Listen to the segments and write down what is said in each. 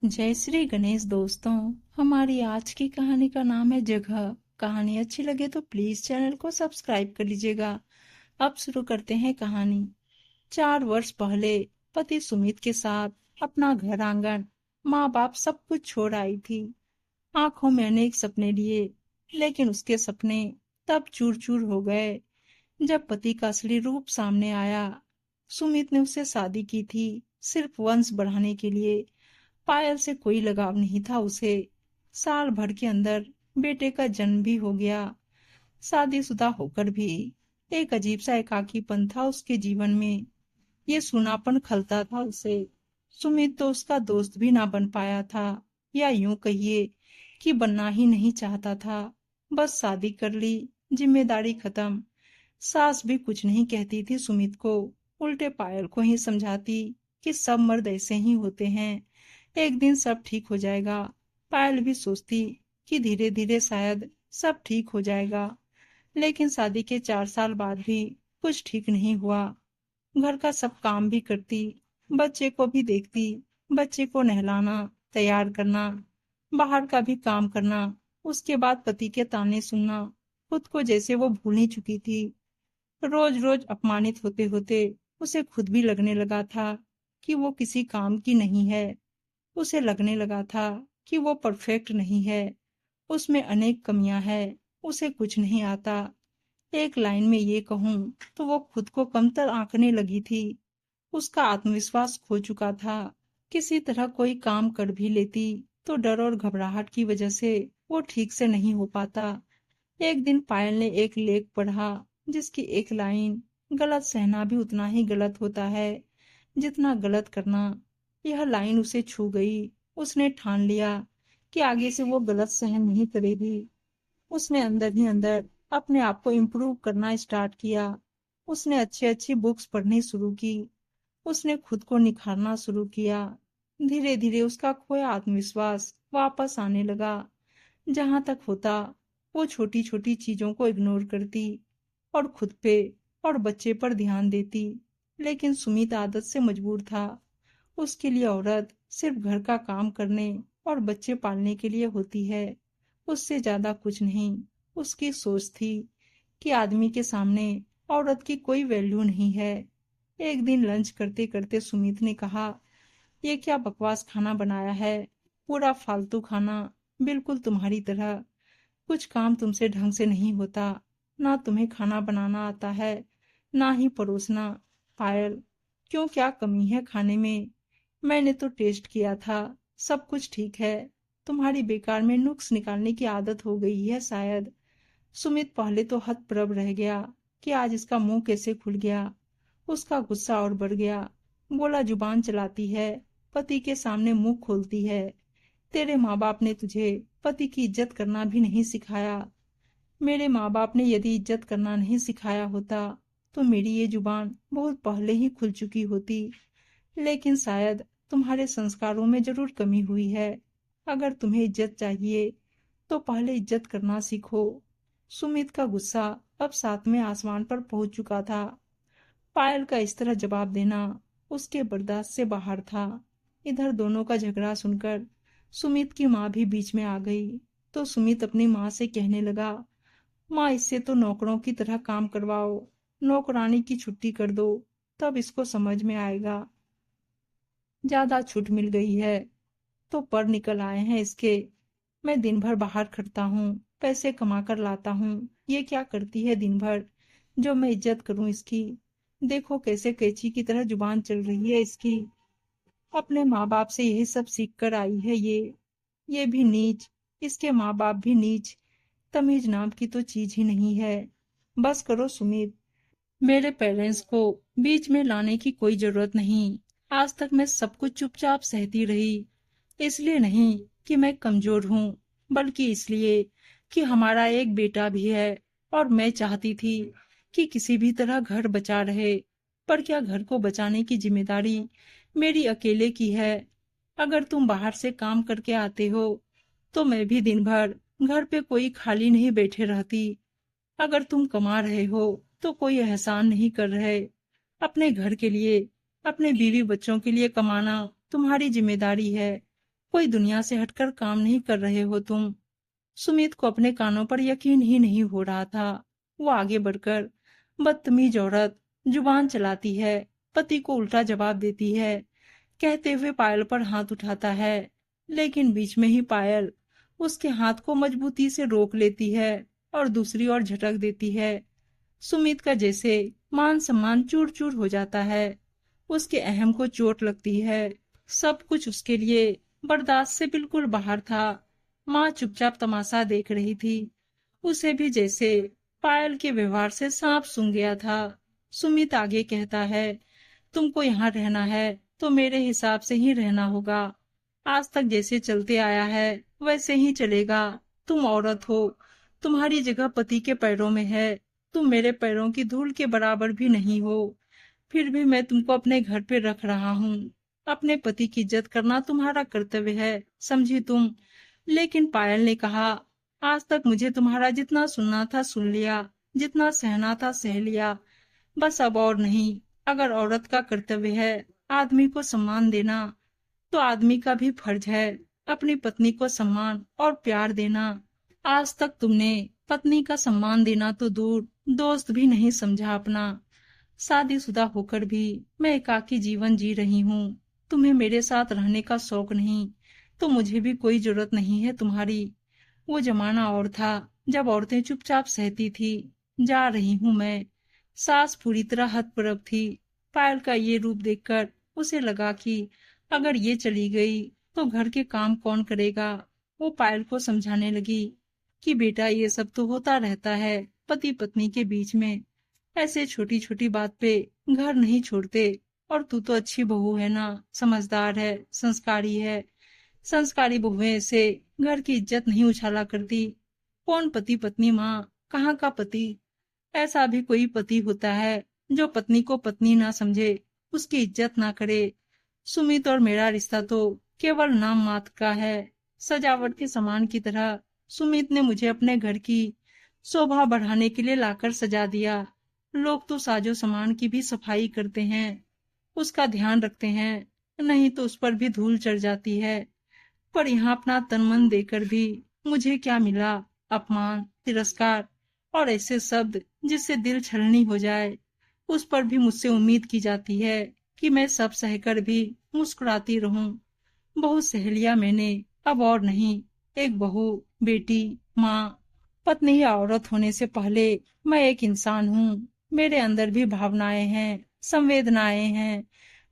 जय श्री गणेश दोस्तों। हमारी आज की कहानी का नाम है जगह। कहानी अच्छी लगे तो प्लीज चैनल को सब्सक्राइब कर लीजिएगा। अब शुरू करते हैं कहानी। 4 वर्ष पहले पति सुमित के साथ अपना घर आंगन, माँ बाप सब कुछ छोड़ आई थी। आंखों में अनेक सपने लिए, लेकिन उसके सपने तब चूर चूर हो गए जब पति का असली रूप सामने आया। सुमित ने उससे शादी की थी सिर्फ वंश बढ़ाने के लिए। पायल से कोई लगाव नहीं था उसे। साल भर के अंदर बेटे का जन्म भी हो गया। शादीशुदा होकर भी एक अजीब सा एकाकीपन था उसके जीवन में। ये सूनापन खलता था उसे। सुमित तो उसका दोस्त भी ना बन पाया था, या यूं कहिए कि बनना ही नहीं चाहता था। बस शादी कर ली, जिम्मेदारी खत्म। सास भी कुछ नहीं कहती थी सुमित को, उल्टे पायल को ही समझाती कि सब मर्द ऐसे ही होते हैं, एक दिन सब ठीक हो जाएगा। पायल भी सोचती कि धीरे धीरे शायद सब ठीक हो जाएगा। लेकिन शादी के 4 साल बाद भी कुछ ठीक नहीं हुआ। घर का सब काम भी करती, बच्चे को भी देखती, बच्चे को नहलाना, तैयार करना, बाहर का भी काम करना। उसके बाद पति के ताने सुनना, खुद को जैसे वो भूल ही चुकी थी। रोज रोज अपमानित होते होते उसे खुद भी लगने लगा था कि वो किसी काम की नहीं है। उसे लगने लगा था कि वो परफेक्ट नहीं है, उसमें अनेक कमियां हैं, उसे कुछ नहीं आता। एक लाइन में ये कहूँ तो वो खुद को कमतर आंकने लगी थी। उसका आत्मविश्वास खो चुका था। किसी तरह कोई काम कर भी लेती तो डर और घबराहट की वजह से वो ठीक से नहीं हो पाता। एक दिन पायल ने एक लेख पढ़ा जिसकी एक लाइन, गलत सहना भी उतना ही गलत होता है जितना गलत करना। यह लाइन उसे छू गई। उसने ठान लिया कि आगे से वो गलत सहन नहीं करेगी। उसने अंदर ही अंदर अपने आप को इम्प्रूव करना स्टार्ट किया। उसने अच्छी अच्छी बुक्स पढ़नी शुरू की। उसने खुद को निखारना शुरू किया। धीरे धीरे उसका खोया आत्मविश्वास वापस आने लगा। जहां तक होता वो छोटी छोटी चीजों को इग्नोर करती और खुद पे और बच्चे पर ध्यान देती। लेकिन सुमित आदत से मजबूर था। उसके लिए औरत सिर्फ घर का काम करने और बच्चे पालने के लिए होती है, उससे ज्यादा कुछ नहीं। उसकी सोच थी कि आदमी के सामने औरत की कोई वैल्यू नहीं है। एक दिन लंच करते करते सुमित ने कहा, ये क्या बकवास खाना बनाया है, पूरा फालतू खाना, बिल्कुल तुम्हारी तरह। कुछ काम तुमसे ढंग से नहीं होता। ना तुम्हें खाना बनाना आता है, ना ही परोसना। पायल, क्यों, क्या कमी है खाने में? मैंने तो टेस्ट किया था, सब कुछ ठीक है। तुम्हारी बेकार में नुक्स निकालने की आदत हो गई है शायद। सुमित पहले तो हतप्रभ रह गया कि आज इसका मुंह कैसे खुल गया। उसका गुस्सा और बढ़ गया। बोला, जुबान चलाती है, पति के सामने मुंह खोलती है। तेरे माँ बाप ने तुझे पति की इज्जत करना भी नहीं सिखाया। मेरे माँ बाप ने यदि इज्जत करना नहीं सिखाया होता तो मेरी ये जुबान बहुत पहले ही खुल चुकी होती। लेकिन शायद तुम्हारे संस्कारों में जरूर कमी हुई है। अगर तुम्हें इज्जत चाहिए तो पहले इज्जत करना सीखो। सुमित का गुस्सा अब सातवें आसमान पर पहुंच चुका था। पायल का इस तरह जवाब देना उसके बर्दाश्त से बाहर था। इधर दोनों का झगड़ा सुनकर सुमित की माँ भी बीच में आ गई। तो सुमित अपनी माँ से कहने लगा, माँ, इससे तो नौकरों की तरह काम करवाओ, नौकरानी की छुट्टी कर दो, तब इसको समझ में आएगा। ज्यादा छूट मिल गई है तो पर निकल आए हैं इसके। मैं दिन भर बाहर खटता हूँ, पैसे कमा कर लाता हूँ, ये क्या करती है दिन भर जो मैं इज्जत करूँ इसकी? देखो कैसे कैची की तरह जुबान चल रही है इसकी। अपने माँ बाप से यही सब सीख कर आई है ये भी नीच, इसके माँ बाप भी नीच। तमीज नाम की तो चीज ही नहीं है। बस करो सुमित, मेरे पेरेंट्स को बीच में लाने की कोई जरूरत नहीं। आज तक मैं सब कुछ चुपचाप सहती रही, इसलिए नहीं कि मैं कमजोर हूँ, बल्कि इसलिए कि हमारा एक बेटा भी है। और मैं चाहती थी कि किसी भी तरह घर बचा रहे। पर क्या घर को बचाने की जिम्मेदारी मेरी अकेले की है? अगर तुम बाहर से काम करके आते हो तो मैं भी दिन भर घर पे कोई खाली नहीं बैठे रहती। अगर तुम कमा रहे हो तो कोई एहसान नहीं कर रहे। अपने घर के लिए, अपने बीवी बच्चों के लिए कमाना तुम्हारी जिम्मेदारी है। कोई दुनिया से हटकर काम नहीं कर रहे हो तुम। सुमित को अपने कानों पर यकीन ही नहीं हो रहा था। वो आगे बढ़कर, बदतमीज औरत, जुबान चलाती है, पति को उल्टा जवाब देती है, कहते हुए पायल पर हाथ उठाता है। लेकिन बीच में ही पायल उसके हाथ को मजबूती से रोक लेती है और दूसरी ओर झटक देती है। सुमित का जैसे मान सम्मान चूर चूर हो जाता है। उसके अहम को चोट लगती है। सब कुछ उसके लिए बर्दाश्त से बिल्कुल बाहर था। माँ चुपचाप तमाशा देख रही थी। उसे भी जैसे पायल के व्यवहार से सांप सूंघ गया था। सुमित आगे कहता है, तुमको यहाँ रहना है तो मेरे हिसाब से ही रहना होगा। आज तक जैसे चलते आया है वैसे ही चलेगा। तुम औरत हो, तुम्हारी जगह पति के पैरों में है। तुम मेरे पैरों की धूल के बराबर भी नहीं हो। फिर भी मैं तुमको अपने घर पे रख रहा हूँ। अपने पति की इज्जत करना तुम्हारा कर्तव्य है, समझी तुम। लेकिन पायल ने कहा, आज तक मुझे तुम्हारा जितना सुनना था सुन लिया, जितना सहना था सह लिया, बस अब और नहीं। अगर औरत का कर्तव्य है आदमी को सम्मान देना, तो आदमी का भी फर्ज है अपनी पत्नी को सम्मान और प्यार देना। आज तक तुमने पत्नी का सम्मान देना तो दूर, दोस्त भी नहीं समझा अपना। शादीशुदा होकर भी मैं एकाकी जीवन जी रही हूँ। तुम्हें मेरे साथ रहने का शौक नहीं, तो मुझे भी कोई जरूरत नहीं है तुम्हारी। वो जमाना और था जब औरतें चुपचाप सहती थी। जा रही हूँ मैं। सास पूरी तरह हतप्रभ थी। पायल का ये रूप देखकर उसे लगा कि अगर ये चली गई तो घर के काम कौन करेगा। वो पायल को समझाने लगी कि बेटा, ये सब तो होता रहता है पति पत्नी के बीच में। ऐसे छोटी छोटी बात पे घर नहीं छोड़ते। और तू तो अच्छी बहू है ना, समझदार है, संस्कारी है। संस्कारी बहुएं से घर की इज्जत नहीं उछाला करती। कौन पति पत्नी, माँ कहाँ का पति। ऐसा भी कोई पति होता है जो पत्नी को पत्नी ना समझे, उसकी इज्जत ना करे। सुमित और मेरा रिश्ता तो केवल नाम मात्र का है। सजावट के सामान की तरह सुमित ने मुझे अपने घर की शोभा बढ़ाने के लिए लाकर सजा दिया। लोग तो साजो सामान की भी सफाई करते हैं, उसका ध्यान रखते हैं, नहीं तो उस पर भी धूल चढ़ जाती है। पर यहाँ अपना तन मन देकर भी मुझे क्या मिला? अपमान, तिरस्कार और ऐसे शब्द जिससे दिल छलनी हो जाए। उस पर भी मुझसे उम्मीद की जाती है कि मैं सब सहकर भी मुस्कुराती रहूं। बहुत सह लिया मैंने, अब और नहीं। एक बहू, बेटी, माँ, पत्नी या औरत होने से पहले मैं एक इंसान हूँ। मेरे अंदर भी भावनाएं हैं, संवेदनाएं हैं।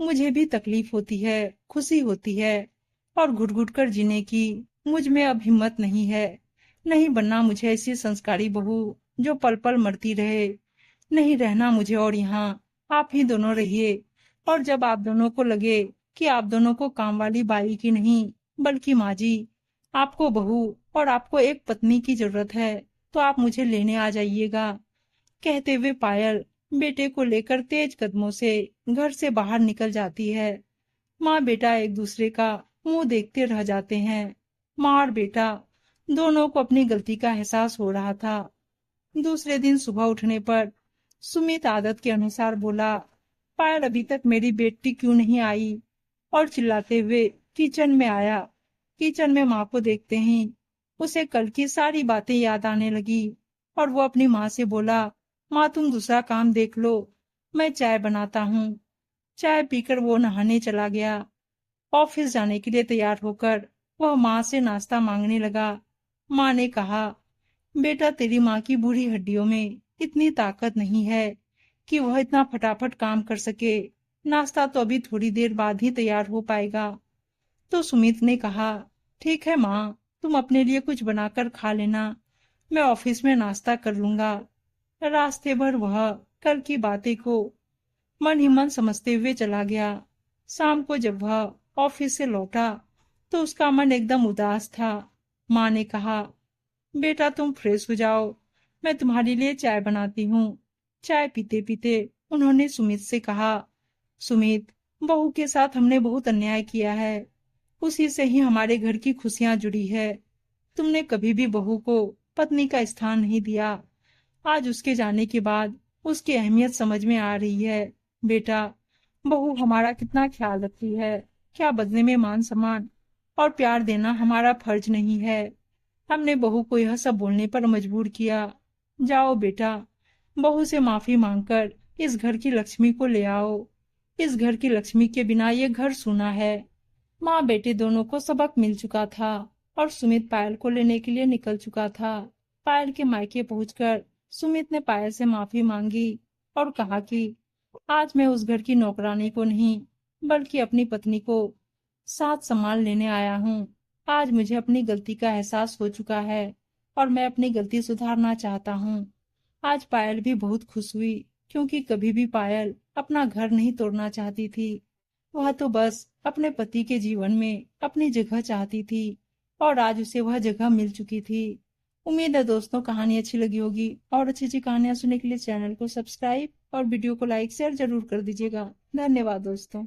मुझे भी तकलीफ होती है, खुशी होती है, और घुट घुट कर जीने की मुझ में अब हिम्मत नहीं है। नहीं बनना मुझे ऐसी संस्कारी बहू जो पल पल मरती रहे। नहीं रहना मुझे और यहाँ। आप ही दोनों रहिए। और जब आप दोनों को लगे कि आप दोनों को काम वाली बाई की नहीं बल्कि माँ जी, आपको बहू और आपको एक पत्नी की जरूरत है, तो आप मुझे लेने आ जाइएगा। कहते हुए पायल बेटे को लेकर तेज कदमों से घर से बाहर निकल जाती है। माँ बेटा एक दूसरे का मुंह देखते रह जाते हैं। माँ और बेटा दोनों को अपनी गलती का एहसास हो रहा था। दूसरे दिन सुबह उठने पर सुमित आदत के अनुसार बोला, पायल अभी तक मेरी बेटी क्यों नहीं आई? और चिल्लाते हुए किचन में आया। किचन में माँ को देखते ही उसे कल की सारी बातें याद आने लगी और वो अपनी माँ से बोला, माँ तुम दूसरा काम देख लो, मैं चाय बनाता हूँ। चाय पीकर वो नहाने चला गया। ऑफिस जाने के लिए तैयार होकर वह माँ से नाश्ता मांगने लगा। माँ ने कहा, बेटा तेरी माँ की बूढ़ी हड्डियों में इतनी ताकत नहीं है कि वह इतना फटाफट काम कर सके। नाश्ता तो अभी थोड़ी देर बाद ही तैयार हो पाएगा। तो सुमित ने कहा, ठीक है माँ, तुम अपने लिए कुछ बनाकर खा लेना, मैं ऑफिस में नाश्ता कर लूंगा। रास्ते भर वह कल की बातें को मन ही मन समझते हुए चला गया। शाम को जब वह ऑफिस से लौटा तो उसका मन एकदम उदास था। माँ ने कहा, बेटा तुम फ्रेश हो जाओ, मैं तुम्हारे लिए चाय बनाती हूँ। चाय पीते पीते उन्होंने सुमित से कहा, सुमित, बहू के साथ हमने बहुत अन्याय किया है। उसी से ही हमारे घर की खुशियां जुड़ी है। तुमने कभी भी बहू को पत्नी का स्थान नहीं दिया। आज उसके जाने के बाद उसकी अहमियत समझ में आ रही है। बेटा, बहू हमारा कितना ख्याल रखती है। क्या बदले में मान सम्मान? और प्यार देना हमारा फर्ज नहीं है। हमने बहू को यह सब बोलने पर मजबूर किया। जाओ बेटा, बहू से माफी मांगकर इस घर की लक्ष्मी को ले आओ। इस घर की लक्ष्मी के बिना ये घर सूना है। माँ बेटे दोनों को सबक मिल चुका था और सुमित पायल को लेने के लिए निकल चुका था। पायल के मायके पहुंचकर सुमित ने पायल से माफी मांगी और कहा कि आज मैं उस घर की नौकरानी को नहीं बल्कि अपनी पत्नी को साथ संभाल लेने आया हूँ। आज मुझे अपनी गलती का एहसास हो चुका है और मैं अपनी गलती सुधारना चाहता हूँ। आज पायल भी बहुत खुश हुई क्योंकि कभी भी पायल अपना घर नहीं तोड़ना चाहती थी। वह तो बस अपने पति के जीवन में अपनी जगह चाहती थी और आज उसे वह जगह मिल चुकी थी। उम्मीद है दोस्तों कहानी अच्छी लगी होगी और अच्छी अच्छी कहानियां सुनने के लिए चैनल को सब्सक्राइब और वीडियो को लाइक शेयर जरूर कर दीजिएगा। धन्यवाद दोस्तों।